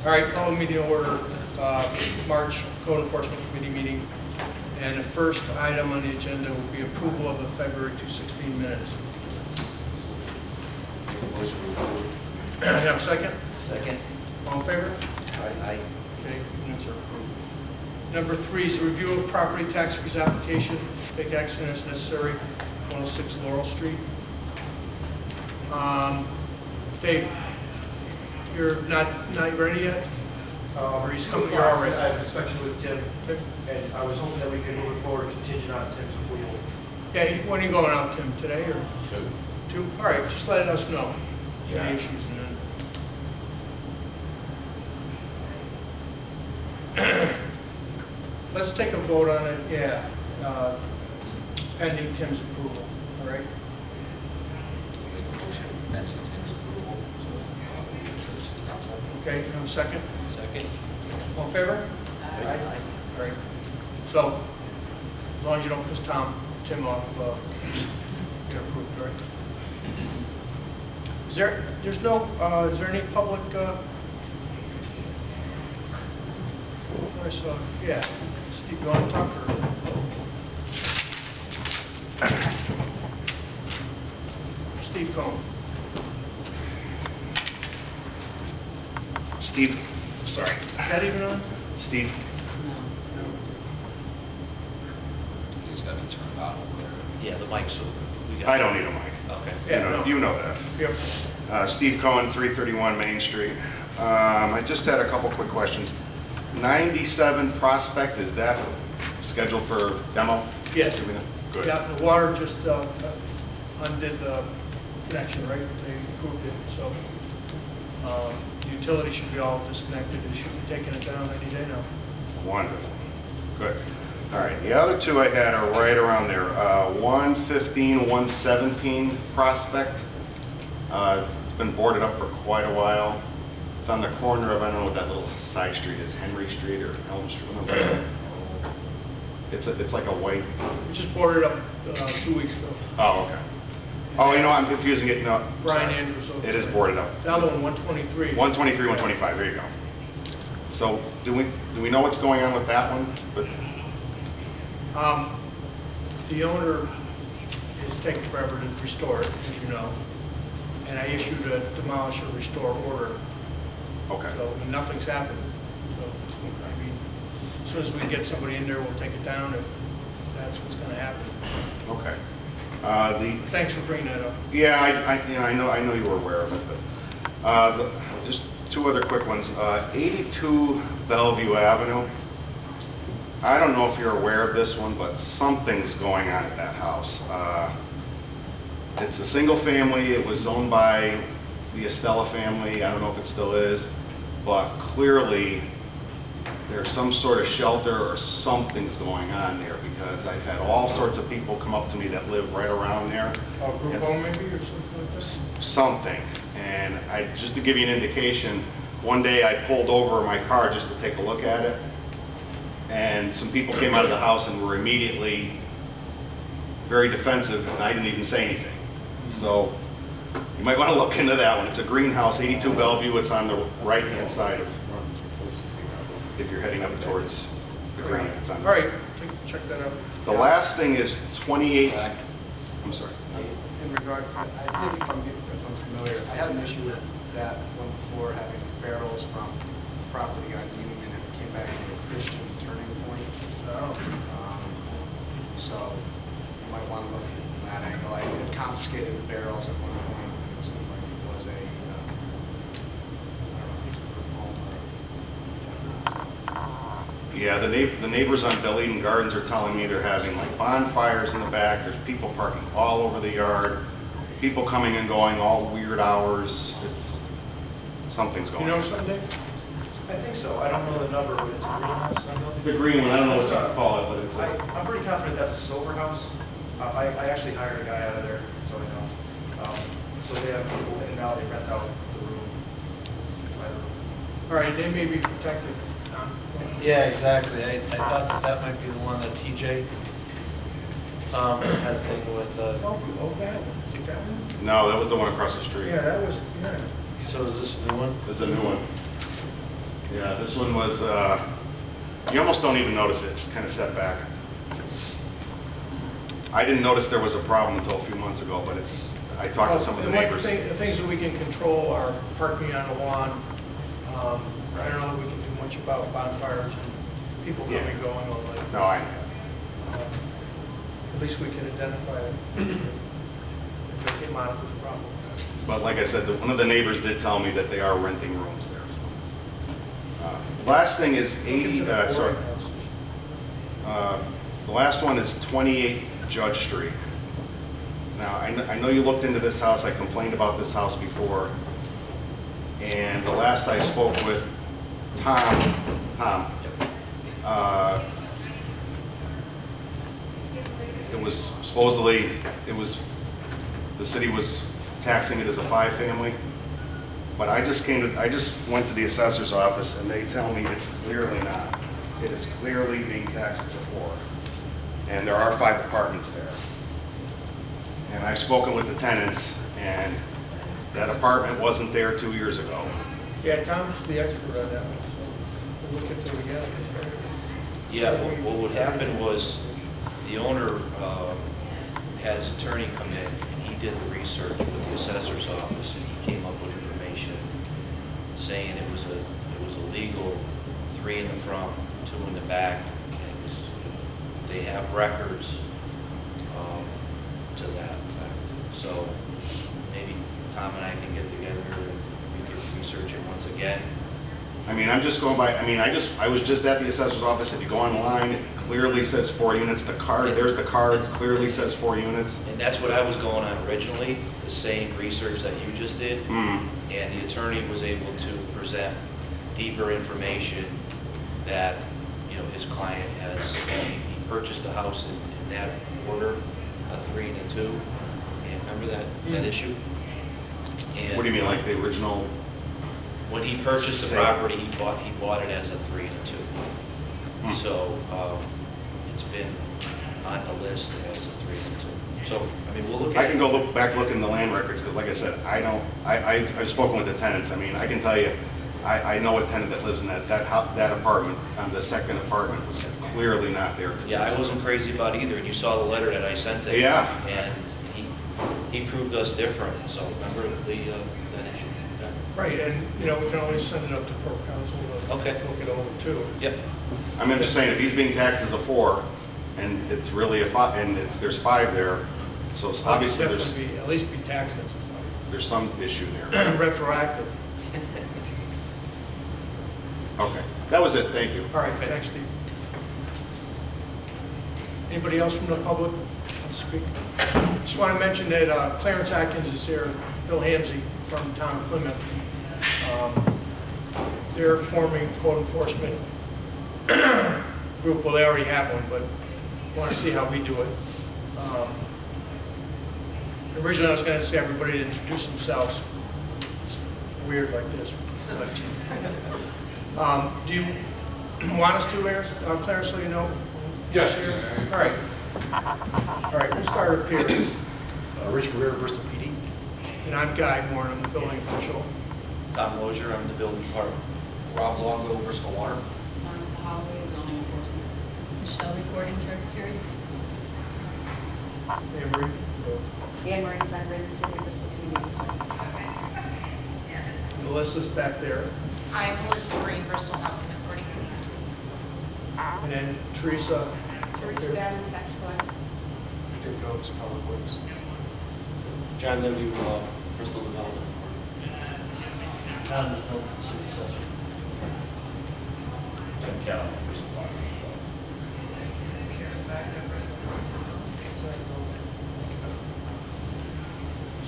All right, call the meeting order, March Code Enforcement Committee meeting. And the first item on the agenda will be approval of the February 2016 minutes. Have a second? Second. All in favor? Aye. Okay, minutes are approved. Number 3 is a review of property tax freeze application. Take action as necessary, 106 Laurel Street. Dave, you're not ready yet? Or he's coming? You're all ready. I have an inspection with Tim, and I was hoping that we could move it forward contingent on Tim's approval. Yeah, when are you going out, Tim? Today or? 2. All right, just let us know. Yeah. Any issues and then. Let's take a vote on it. Yeah, pending Tim's approval. All right. Make a motion pending Tim's approval. Okay, have a second? Second. All in favor? Aye. All right. So, as long as you don't piss Tim off, you're approved, all right? Is there any public, I saw, yeah. Steve, you want to talk or? Steve Cohn. Steve, sorry. Is that even on? Steve, He's got to turn it on over there. Yeah, the mic's over. I don't need a mic. Okay. Yeah, You know that. Yep. Steve Cohen, 331 Main Street. I just had a couple quick questions. 97 Prospect, is that scheduled for demo? Yes. Good. Yeah, the water just undid the connection, right? They approved it, so the utility should be all disconnected. They should be taking it down any day now. Wonderful. Good. All right. The other two I had are right around there. 115, 117 Prospect. It's been boarded up for quite a while. It's on the corner of, I don't know what that little side street is, Henry Street or Elm Street. It's like a white. We just boarded up 2 weeks ago. Oh, okay. Oh, you know, I'm confusing it. No, Brian sorry. Andrews. It is boarded up. The other one, 123. 123, 125. There you go. So, do we know what's going on with that one? But the owner is taking forever to restore it, as you know, and I issued a demolish or restore order. okay. So nothing's happened. So I mean, as soon as we get somebody in there, we'll take it down if that's what's going to happen. Okay. Thanks for bringing that up. Yeah, I know you were aware of it, but just two other quick ones. 82 Bellevue Avenue. I don't know if you're aware of this one, but something's going on at that house. It's a single family. It was owned by the Estella family. I don't know if it still is, but clearly there's some sort of shelter or something's going on there, because I've had all sorts of people come up to me that live right around there. Group home maybe or something like this? Something. And just to give you an indication, one day I pulled over my car just to take a look at it, and some people came out of the house and were immediately very defensive, and I didn't even say anything. So you might want to look into that one. It's a greenhouse, 82 Bellevue. It's on the right-hand side of, if you're heading up towards the green. It's on. All right, check that out. The last thing is 28. I'm sorry. In regard, I think if I'm familiar, I had an issue with that one before, having barrels from property on Union, and it came back to a Christian turning point. So you might want to look from that angle. I had confiscated the barrels at one point. It seemed like it was a, I don't know if it was a group home or. Yeah, the neighbors on Bell Eden Gardens are telling me they're having like bonfires in the back. There's people parking all over the yard. People coming and going all weird hours. Something's going on. You know something? I think so. I don't know the number, but it's a greenhouse. I know. It's a green one. I don't know what to call it, but it's I'm pretty confident that's a sober house. I actually hired a guy out of there, so I know. So they have people in and out. They rent out the room. All right, they may be protected. Yeah, exactly. I thought that might be the one that TJ had a thing with. That one? Is that one? No, that was the one across the street. Yeah, that was, yeah. So is this a new one? This is a new one. Yeah, this one was, you almost don't even notice it. It's kind of set back. I didn't notice there was a problem until a few months ago, but I talked to some of the neighbors. The things that we can control are parking on the lawn. I don't know that we can do much about bonfires and people coming and going all night. No, I, At least we can identify it if it came out with a problem. but like I said, one of the neighbors did tell me that they are renting rooms there. Last thing is 80, sorry. The last one is 28 Judge Street. Now, I know you looked into this house. I complained about this house before. And the last I spoke with Tom, it was supposedly, the city was taxing it as a 5-family. But I just went to the assessor's office and they tell me it's clearly not. It is clearly being taxed as a 4. And there are 5 apartments there. And I've spoken with the tenants and that apartment wasn't there 2 years ago. Yeah, Tom's the expert on that one, so we'll look into it again. Yeah, what would happen was the owner had his attorney come in, and he did the research with the assessor's office, and he came up with information saying it was a legal 3 in the front, 2 in the back, and they have records to that effect. So maybe Tom and I can get together and we can research it once again. I mean, I'm just going by, I mean, I was just at the assessor's office. If you go online, it clearly says 4 units. The card, there's the card, clearly says 4 units. And that's what I was going on originally, the same research that you just did. And the attorney was able to present deeper information that, you know, his client has. He purchased the house in that order, a 3 and a 2. And remember that issue? And What do you mean, like the original? when he purchased the property, he bought it as a 3 and a 2. So it's been on the list as a 3 and a 2. So, I mean, we'll look at I can go look in the land records, because like I said, I've spoken with the tenants. I mean, I can tell you, I know a tenant that lives in that apartment, the second apartment was clearly not there. Yeah, I wasn't crazy about either, and you saw the letter that I sent him. Yeah. And he proved us different, so remember that issue? Yeah. Right, and, you know, we can always send it up to Borough Council to Okay. look it over too. Yep. I mean, I'm just saying, if he's being taxed as a 4, and it's really a 5, and there's 5 there, so it's obviously Definitely at least be taxed as there's some issue there. retroactive. Okay, that was it, thank you. All right, thanks, Steve. Anybody else from the public want to speak? Just want to mention that Clarence Atkins is here, Bill Hamsey from the town of Plymouth. They're forming code enforcement group. Well, they already have one, but want to see how we do it. Originally, I was going to say everybody to introduce themselves. It's weird like this. But, do you want us to, Clarence, so you know? Yes. All right. All right, we'll start up here. Rich Guerrero, Bristol PD. And I'm Guy Moore, I'm the building official. Tom Lozier, I'm the building department. Rob Longo, Bristol Water. Monica Holloway, zoning enforcement. Michelle, recording secretary. Anne Marie? Anne Marie Sandrin, senior Bristol community. Melissa's back there. I'm Melissa Green, Bristol Housing Authority. And then Teresa. Teresa Bannon, tax collector. Dick Oaks, Public Works. John W. Bristol Development. Tom, city assessor. Tim Callen, Bristol Water.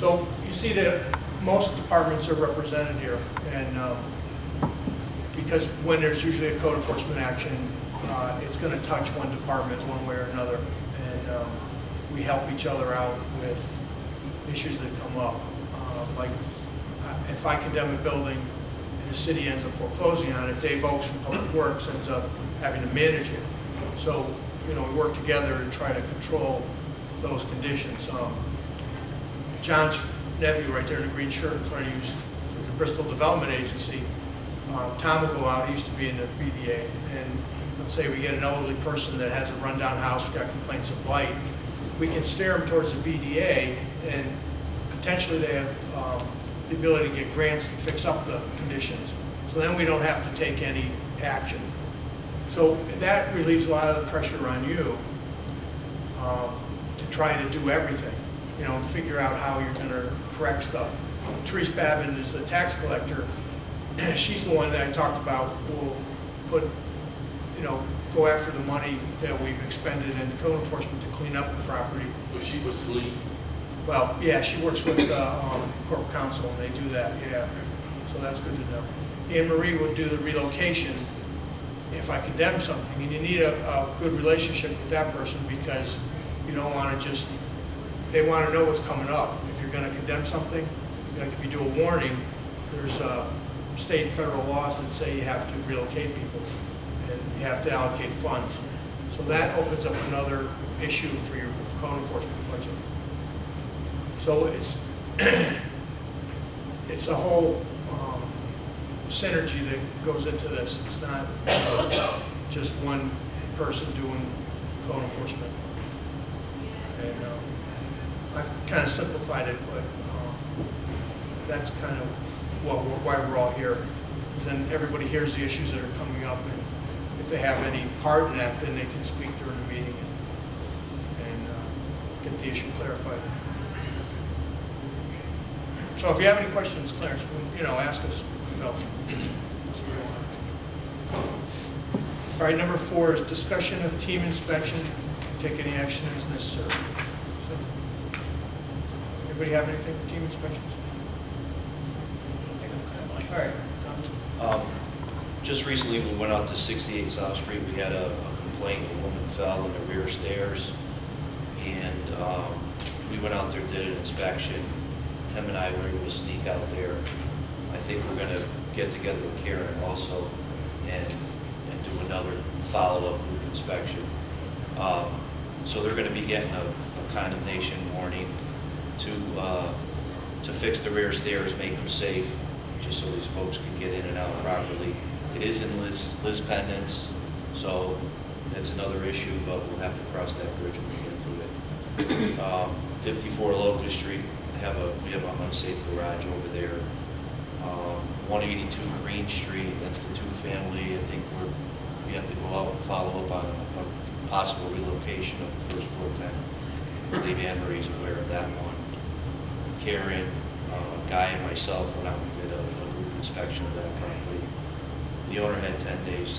So you see that most departments are represented here, and because when there's usually a code enforcement action, it's going to touch one department one way or another, and we help each other out with issues that come up. Like if I condemn a building and the city ends up foreclosing on it, Dave Oaks from Public Works ends up having to manage it. So, you know, we work together to try to control those conditions. John's nephew right there in the green shirt in front of you is with the Bristol Development Agency. Tom will go out, he used to be in the BDA, and let's say we get an elderly person that has a rundown house, got complaints of blight, we can steer them towards the BDA, and potentially they have the ability to get grants to fix up the conditions. So then we don't have to take any action. So that relieves a lot of the pressure on you to try to do everything, you know, and figure out how you're going to correct stuff. Therese Babin is the tax collector. She's the one that I talked about will put, you know, go after the money that we've expended in code enforcement to clean up the property. So she was asleep. Well, yeah, she works with corporate counsel, and they do that, yeah. So that's good to know. Anne Marie would do the relocation if I condemn something, and you need a good relationship with that person because you don't want to just, they want to know what's coming up. If you're going to condemn something, like if you do a warning, there's state and federal laws that say you have to relocate people and you have to allocate funds. So that opens up another issue for your code enforcement budget. So it's a whole synergy that goes into this. It's not just one person doing code enforcement. And I've kind of simplified it, but that's kind of why we're all here. Then everybody hears the issues that are coming up, and if they have any part in that, then they can speak during the meeting and get the issue clarified. So if you have any questions, Clarence, you know, ask us. No. All right, number 4 is discussion of team inspection. Take any action as necessary. So, anybody have anything for team inspections? All right. Just recently, we went out to 68 South Street. We had a complaint. A woman fell in the rear stairs, and we went out there, did an inspection. Tim and I were able to sneak out there. I think we're going to get together with Karen also and do another follow-up group inspection. So they're going to be getting a condemnation warning to fix the rear stairs, make them safe, just so these folks can get in and out properly. It is in Liz Pendants, so that's another issue, but we'll have to cross that bridge when we get to it. 54 Locust Street, we have an unsafe garage over there. 182 Green Street, that's the 2-family. I think we have to go out and follow up on a possible relocation of the first floor tenant. I believe Anne Marie's aware of that one. Karen, Guy, and myself went out and did a group inspection of that property. The owner had 10 days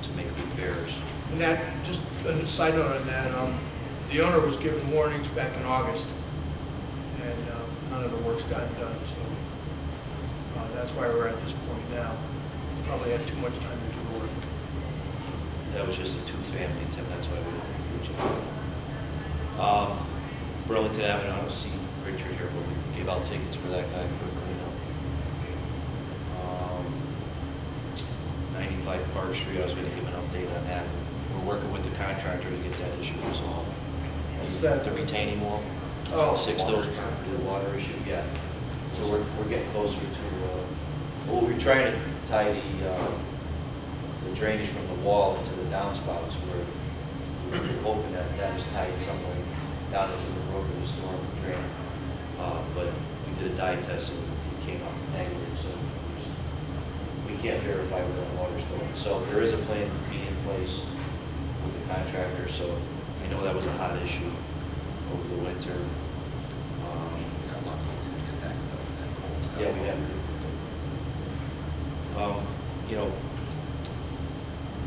to make repairs. And that, just a side note on that, the owner was given warnings back in August, and none of the work's gotten done, so that's why we're at this point now. Probably had too much time to do the work. That was just a 2-family, Tim, that's why we didn't reach out. Burlington Avenue, I don't see Richard here, but we gave out tickets for that guy for cleanup. 95 Park Street, I was going to give an update on that. We're working with the contractor to get that issue resolved. What's that? The retaining wall. Oh. 6 those the water issue, yeah. So we're getting closer to, well, we're trying to tie the drainage from the wall into the downspouts. We're hoping that is tied somewhere down into the road of the storm drain. But we did a dye test and it came out negative, so we can't verify where the water's going. So there is a plan to be in place with the contractor, so I know that was a hot issue over the winter. Yeah, we have. You know,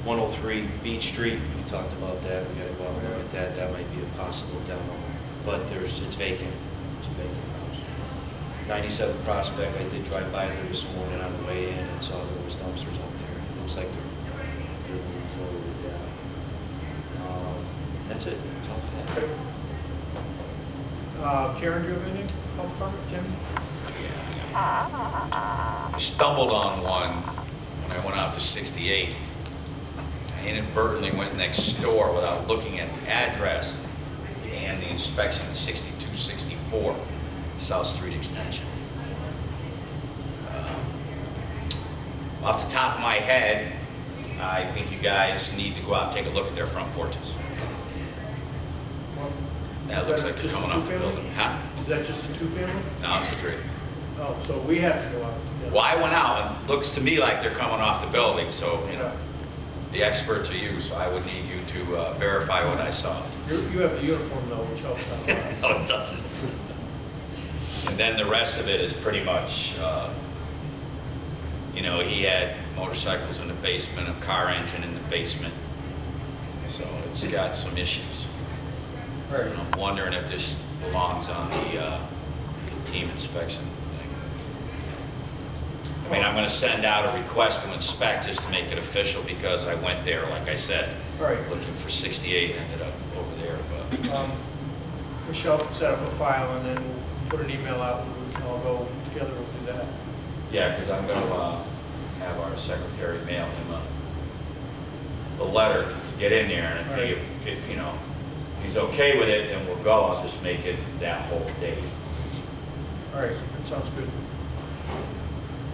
103 Beach Street, we talked about that. We got to go out and look at that. That might be a possible demo, but it's vacant. It's a vacant house. 97 Prospect, I did drive by there this morning on the way in and saw there was dumpsters out there. It looks like they're moving forward with that. That's it. That's all I have. Karen, do you have anything? Health Department, Tim? I stumbled on one when I went out to 68. I inadvertently went next door without looking at the address and the inspection at 6264 South Street Extension. Off the top of my head, I think you guys need to go out and take a look at their front porches. Well, That is looks like just they're a coming off the two-family? building. Huh? Is that just a two-family? No, it's a 3. Oh, so we have to go out. together. Well, I went out, and it looks to me like they're coming off the building, so, you know, the experts are you, so I would need you to verify what I saw. You have a uniform though, which helps out a lot. No, it doesn't. And then the rest of it is pretty much, you know, he had motorcycles in the basement, a car engine in the basement, so it's got some issues. Right. And I'm wondering if this belongs on the team inspection thing. I mean, I'm going to send out a request to inspect just to make it official because I went there, like I said, Right. looking for 68, ended up over there, but... Michelle can set up a file and then we'll put an email out and we can all go together, we'll do that. Yeah, because I'm going to have our secretary mail him a letter to get in there, and Right. if you know, he's okay with it, then we'll go. I'll just make it that whole date. All right, that sounds good.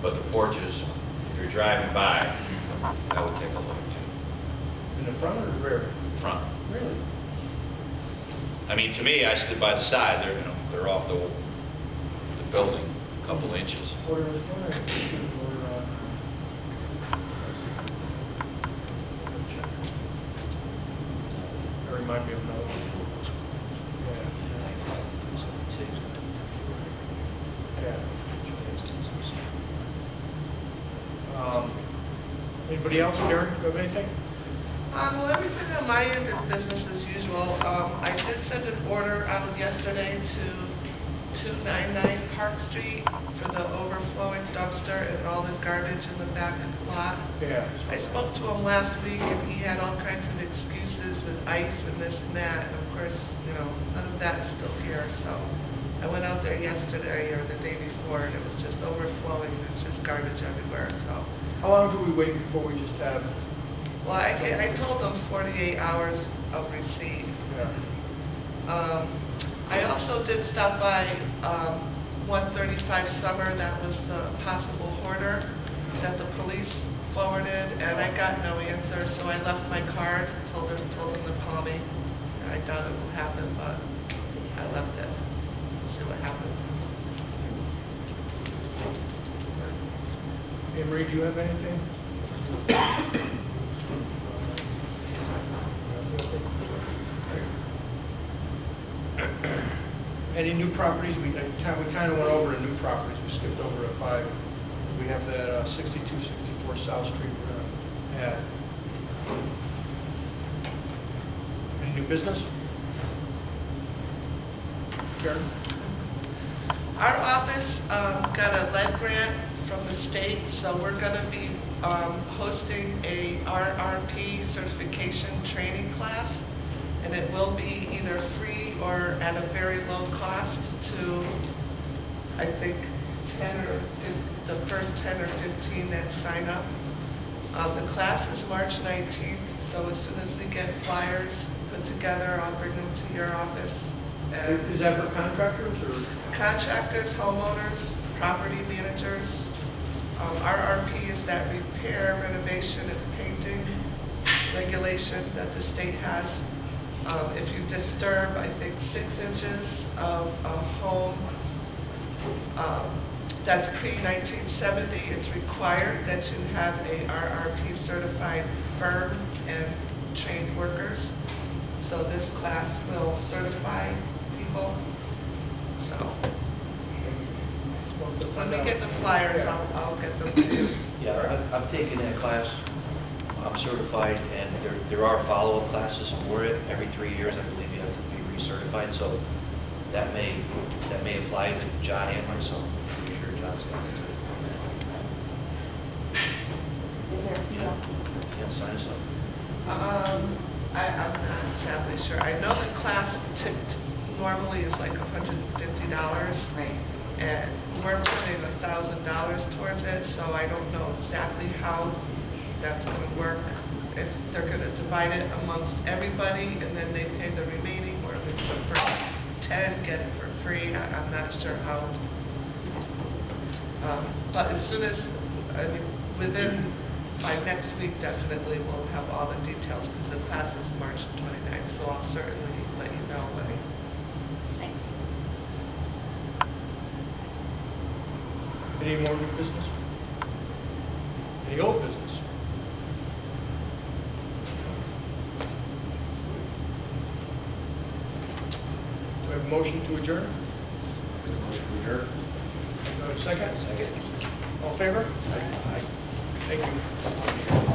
But the porches, if you're driving by, I would take a look. In the front or the rear? Front. Really? I mean, to me, I stood by the side. They're, you know, they're off the building a couple inches. What are That remind me of another one. Yeah. Anybody else? Karen, you have anything? Well, everything on my end is business as usual. I did send an order out yesterday to 299 Park Street for the overflowing dumpster and all the garbage in the back lot. Yeah. I spoke to him last week, and he had all kinds of excuses with ice and this and that, and of course, you know, none of that's still here, so I went out there yesterday or the day before, and it was just overflowing, there's just garbage everywhere, so. How long do we wait before we just have? Well, I told them 48 hours of receipt. Yeah. I also did stop by 135 Summer, that was the possible hoarder that the police forwarded, and I got no answer, so I left my card, told them to call me. I doubt it will happen, but I left it. See what happens. Anne Marie, do you have anything? Any new properties? We kind of went over the new properties. We skipped over to 5. We have that 6264 South Street we're going to add. Any new business? Karen? Our office got a lead grant from the state, so we're going to be hosting a RRP certification training class, and it will be either free or at a very low cost to, I think, 10 or the first 10 or 15 that sign up. The class is March 19th, so as soon as we get flyers put together, I'll bring them to your office. Is that for contractors or? Contractors, homeowners, property managers. RRP is that repair, renovation, and painting regulation that the state has. If you disturb, I think, 6 inches of a home that's pre-1970, it's required that you have a RRP certified firm and trained workers. So this class will certify people. So when we get the flyers, I'll get them to you. Yeah, I've taken that class. I'm certified, and there are follow-up classes for it. Every 3 years, I believe you have to be recertified, so that may apply to John and myself. I'm pretty sure John's got it too. Yeah, sign us up. I'm not exactly sure. I know the class normally is like $150. Right. And we're putting $1,000 towards it, so I don't know exactly how that's going to work. If they're going to divide it amongst everybody and then they pay the remaining, or if it's the first 10 get it for free, I'm not sure how. But as soon as, I mean, by next week, definitely, we'll have all the details, because the class is March 29th, so I'll certainly let you know, Lenny. Thanks. Any more new business? Any old business? Do I have a motion to adjourn? Motion to adjourn. Do I have a second? Second. All in favor? Aye. Thank you.